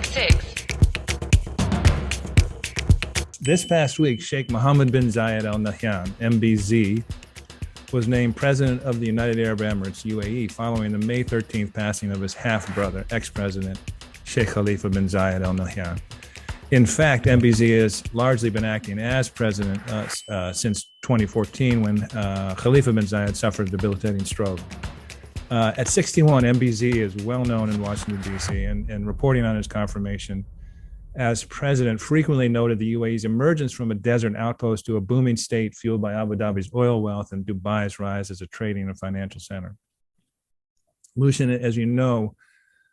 666. This past week, Sheikh Mohammed bin Zayed al-Nahyan, MBZ, was named President of the United Arab Emirates, UAE, following the May 13th passing of his half-brother, ex-president Sheikh Khalifa bin Zayed al-Nahyan. In fact, MBZ has largely been acting as president since 2014 when Khalifa bin Zayed suffered a debilitating stroke. At 61, MBZ is well known in Washington, D.C., and reporting on his confirmation as president frequently noted the UAE's emergence from a desert outpost to a booming state fueled by Abu Dhabi's oil wealth and Dubai's rise as a trading and financial center. Lucian, as you know,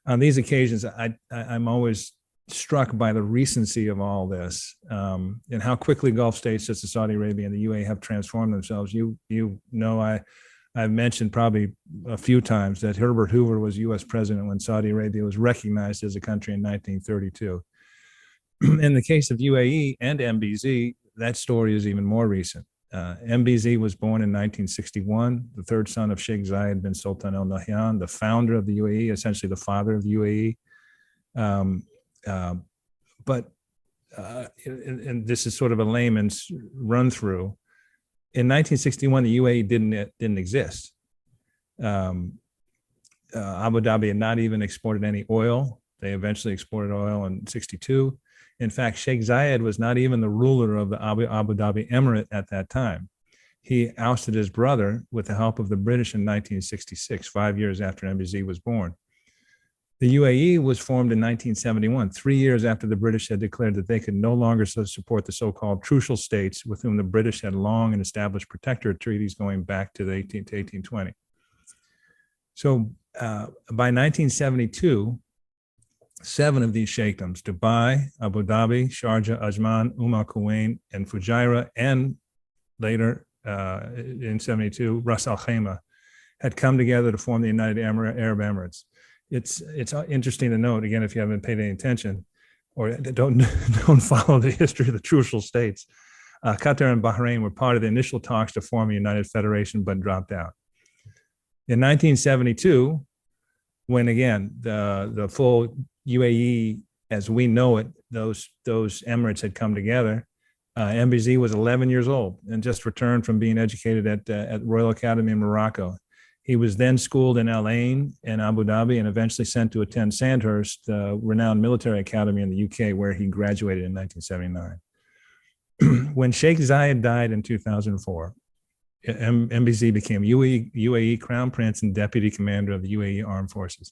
on these occasions, I'm always struck by the recency of all this and how quickly Gulf states such as Saudi Arabia and the UAE have transformed themselves. You know, I've mentioned probably a few times that Herbert Hoover was U.S. president when Saudi Arabia was recognized as a country in 1932. In the case of UAE and MBZ, that story is even more recent. MBZ was born in 1961, the third son of Sheikh Zayed bin Sultan Al Nahyan, the founder of the UAE, essentially the father of the UAE. And this is sort of a layman's run through. In 1961, the UAE didn't exist. Abu Dhabi had not even exported any oil. They eventually exported oil in 62. In fact, Sheikh Zayed was not even the ruler of the Abu Dhabi Emirate at that time. He ousted his brother with the help of the British in 1966, 5 years after MBZ was born. The UAE was formed in 1971, 3 years after the British had declared that they could no longer support the so-called trucial states with whom the British had long and established protectorate treaties going back to 1820. So by 1972, 7 of these sheikdoms, Dubai, Abu Dhabi, Sharjah, Ajman, Kuwain, and Fujairah, and later in 72, Ras Al Khaimah, had come together to form the United Arab Emirates. It's interesting to note, again, if you haven't paid any attention or don't follow the history of the trucial states, Qatar and Bahrain were part of the initial talks to form a united federation, but dropped out. In 1972, when again, the full UAE, as we know it, those emirates had come together, MBZ was 11 years old and just returned from being educated at Royal Academy in Morocco. He was then schooled in Al Ain and Abu Dhabi and eventually sent to attend Sandhurst, the renowned military academy in the UK, where he graduated in 1979. When Sheikh Zayed died in 2004, MBZ became UAE Crown Prince and Deputy Commander of the UAE Armed Forces.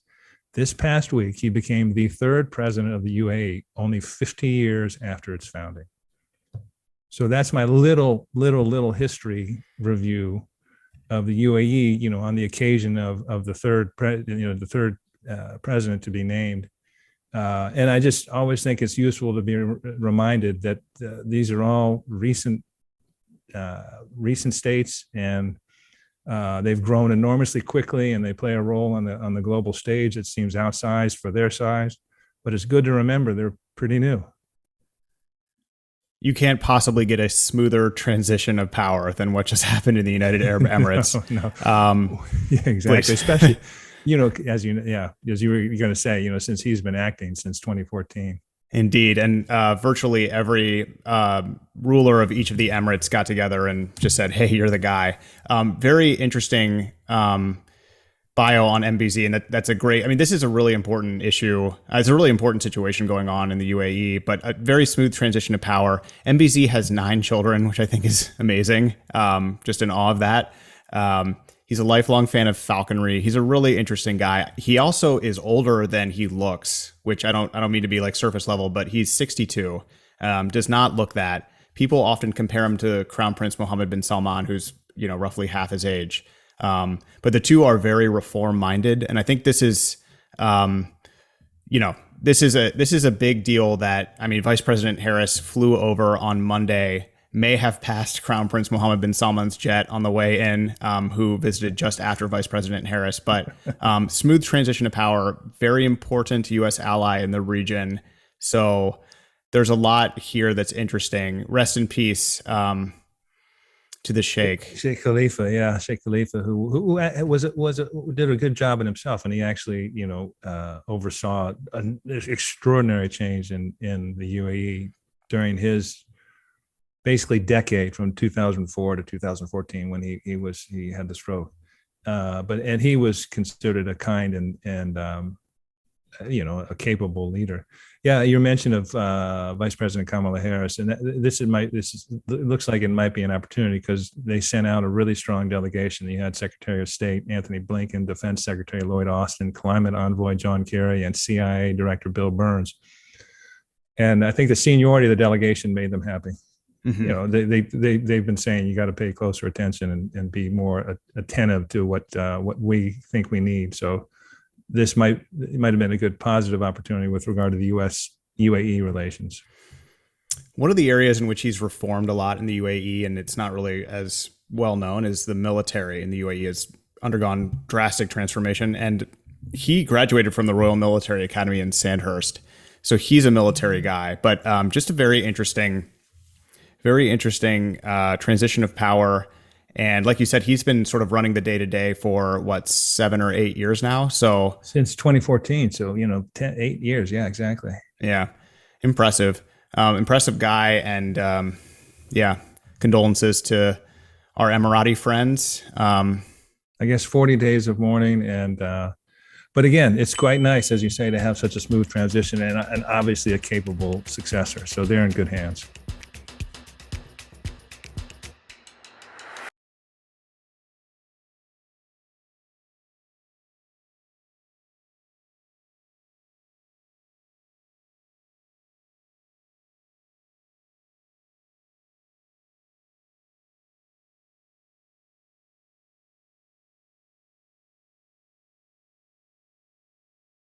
This past week, he became the third president of the UAE, only 50 years after its founding. So that's my little history review of the UAE, you know, on the occasion of the third president to be named. And I just always think it's useful to be reminded that these are all recent states, and they've grown enormously quickly, and they play a role on the global stage that seems outsized for their size. But it's good to remember they're pretty new. You can't possibly get a smoother transition of power than what just happened in the United Arab Emirates. No. Yeah, exactly. Especially, you know, as you were going to say, you know, since he's been acting since 2014. Indeed. And virtually every ruler of each of the Emirates got together and just said, hey, you're the guy. Very interesting bio on MBZ. And that's a great, I mean, this is a really important issue. It's a really important situation going on in the UAE, but a very smooth transition to power. MBZ has 9 children, which I think is amazing. Just in awe of that. He's a lifelong fan of falconry. He's a really interesting guy. He also is older than he looks, which I don't mean to be like surface level, but he's 62. Does not look that. People often compare him to Crown Prince Mohammed bin Salman, who's, you know, roughly half his age. But the two are very reform minded. And I think this is, this is a big deal that, I mean, Vice President Harris flew over on Monday, may have passed Crown Prince Mohammed bin Salman's jet on the way in, who visited just after Vice President Harris. But smooth transition of power, very important U.S. ally in the region. So there's a lot here that's interesting. Rest in peace to the Sheikh. Sheikh Khalifa, yeah, Sheikh Khalifa, who did a good job in himself, and he actually, oversaw an extraordinary change in the UAE during his basically decade from 2004 to 2014 when he had the stroke. But he was considered a kind and a capable leader. Yeah, your mention of Vice President Kamala Harris, and it looks like it might be an opportunity because they sent out a really strong delegation. You had Secretary of State Anthony Blinken, Defense Secretary Lloyd Austin, Climate Envoy John Kerry, and CIA Director Bill Burns. And I think the seniority of the delegation made them happy. Mm-hmm. They've been saying you got to pay closer attention and be more attentive to what we think we need. So this might have been a good positive opportunity with regard to the U.S.-UAE relations. One of the areas in which he's reformed a lot in the UAE, and it's not really as well known, is the military in the UAE has undergone drastic transformation. And he graduated from the Royal Military Academy in Sandhurst. So he's a military guy, but just a very interesting transition of power. And like you said, he's been sort of running the day-to-day for 7 or 8 years now. So since 2014. So, 8 years. Yeah, exactly. Yeah. Impressive guy. And condolences to our Emirati friends. I guess 40 days of mourning. And, but again, it's quite nice, as you say, to have such a smooth transition and obviously a capable successor. So they're in good hands.